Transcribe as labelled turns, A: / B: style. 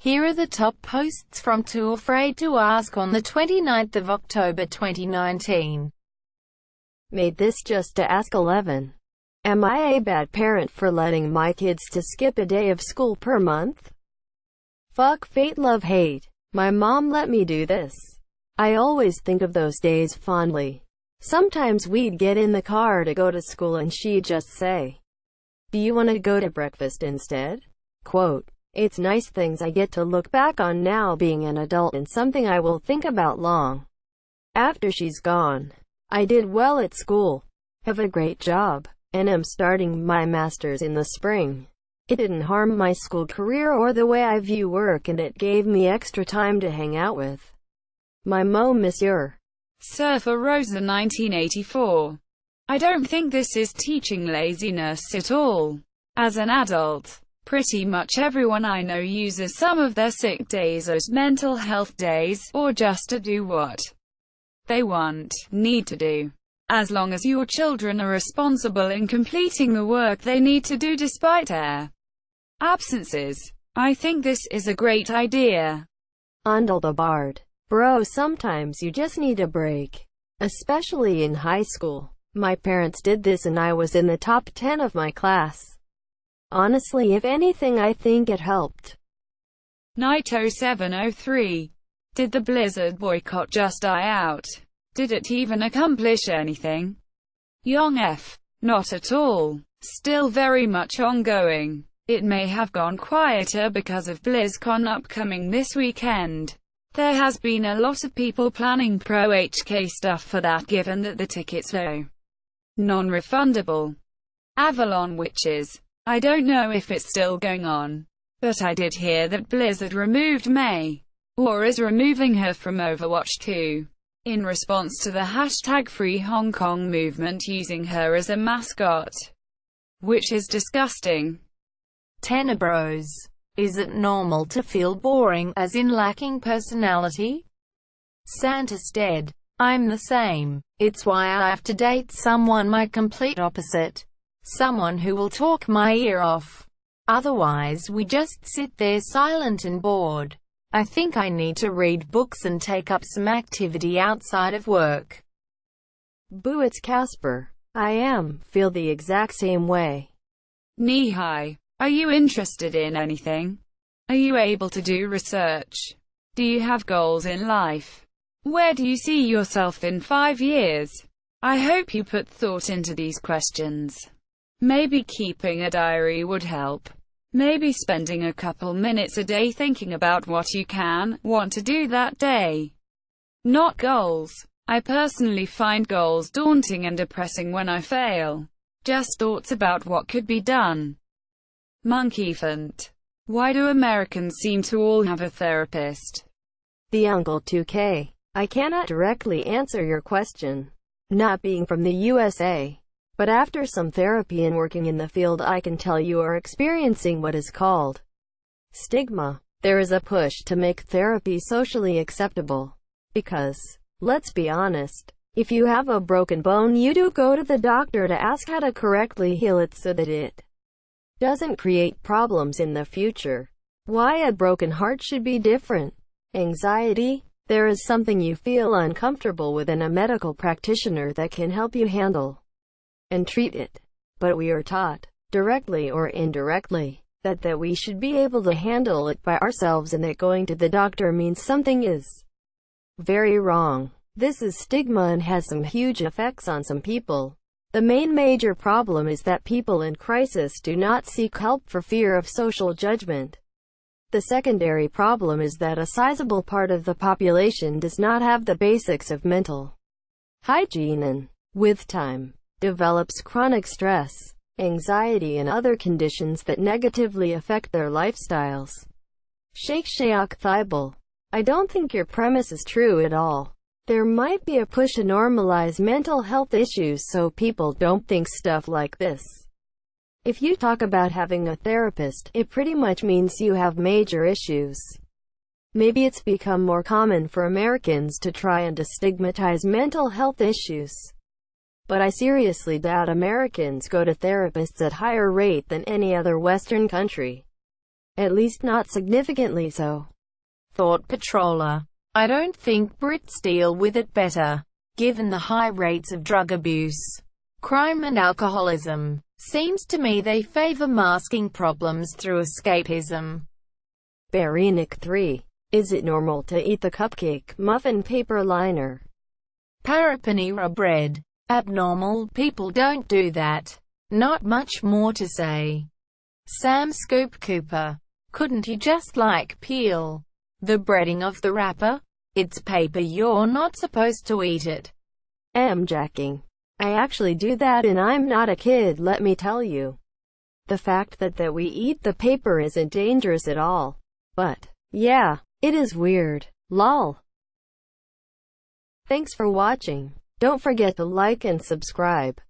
A: Here are the top posts from Too Afraid to Ask on the 29th of October 2019.
B: Made this just to ask 11. Am I a bad parent for letting my kids to skip a day of school per month? Fuck fate, love, hate. My mom let me do this. I always think of those days fondly. Sometimes we'd get in the car to go to school and she'd just say, "Do you want to go to breakfast instead?" Quote, "It's nice things I get to look back on now being an adult and something I will think about long after she's gone. I did well at school, have a great job, and am starting my master's in the spring. It didn't harm my school career or the way I view work, and it gave me extra time to hang out with my monsieur."
C: Surfer Rosa 1984. I don't think this is teaching laziness at all. As an adult, pretty much everyone I know uses some of their sick days as mental health days, or just to do what they need to do. As long as your children are responsible in completing the work they need to do despite their absences, I think this is a great idea.
B: Andal the Bard. Bro, sometimes you just need a break. Especially in high school. My parents did this and I was in the top 10 of my class. Honestly, if anything, I think it helped.
C: Naito 703. Did the Blizzard boycott just die out? Did it even accomplish anything? Young F. Not at all. Still very much ongoing. It may have gone quieter because of BlizzCon upcoming this weekend. There has been a lot of people planning pro-HK stuff for that, given that the tickets are non-refundable. Avalon Witches. I don't know if it's still going on, but I did hear that Blizzard removed Mei, or is removing her from Overwatch 2, in response to the hashtag Free Hong Kong movement using her as a mascot, which is disgusting.
A: Tenebros. Is it normal to feel boring, as in lacking personality? Santa's dead. I'm the same. It's why I have to date someone my complete opposite. Someone who will talk my ear off. Otherwise we just sit there silent and bored. I think I need to read books and take up some activity outside of work.
B: Boo, it's Casper. Feel the exact same way.
C: Knee-high. Are you interested in anything? Are you able to do research? Do you have goals in life? Where do you see yourself in 5 years? I hope you put thought into these questions. Maybe keeping a diary would help. Maybe spending a couple minutes a day thinking about what you want to do that day. Not goals. I personally find goals daunting and depressing when I fail. Just thoughts about what could be done. Monkeyfant. Why do Americans seem to all have a therapist?
B: The Uncle 2K. I cannot directly answer your question, not being from the USA. But after some therapy and working in the field, I can tell you are experiencing what is called stigma. There is a push to make therapy socially acceptable. Because, let's be honest, if you have a broken bone, you do go to the doctor to ask how to correctly heal it so that it doesn't create problems in the future. Why a broken heart should be different. Anxiety. There is something you feel uncomfortable with and a medical practitioner that can help you handle and treat it. But we are taught, directly or indirectly, that we should be able to handle it by ourselves and that going to the doctor means something is very wrong. This is stigma and has some huge effects on some people. The main major problem is that people in crisis do not seek help for fear of social judgment. The secondary problem is that a sizable part of the population does not have the basics of mental hygiene and, with time, develops chronic stress, anxiety and other conditions that negatively affect their lifestyles. Sheikh Shayak Thibault. I don't think your premise is true at all. There might be a push to normalize mental health issues so people don't think stuff like this. If you talk about having a therapist, it pretty much means you have major issues. Maybe it's become more common for Americans to try and destigmatize mental health issues. But I seriously doubt Americans go to therapists at higher rate than any other Western country. At least not significantly so.
A: Thought Patroller. I don't think Brits deal with it better. Given the high rates of drug abuse, crime and alcoholism, seems to me they favor masking problems through escapism.
B: Barenic 3. Is it normal to eat the cupcake, muffin paper liner?
A: Parapanera bread. Abnormal, people don't do that. Not much more to say. Sam Scoop Cooper. Couldn't you just peel the breading of the wrapper? It's paper, you're not supposed to eat it.
B: Jacking. I actually do that and I'm not a kid, let me tell you. The fact that we eat the paper isn't dangerous at all. But, yeah, it is weird. Lol. Thanks for watching. Don't forget to like and subscribe.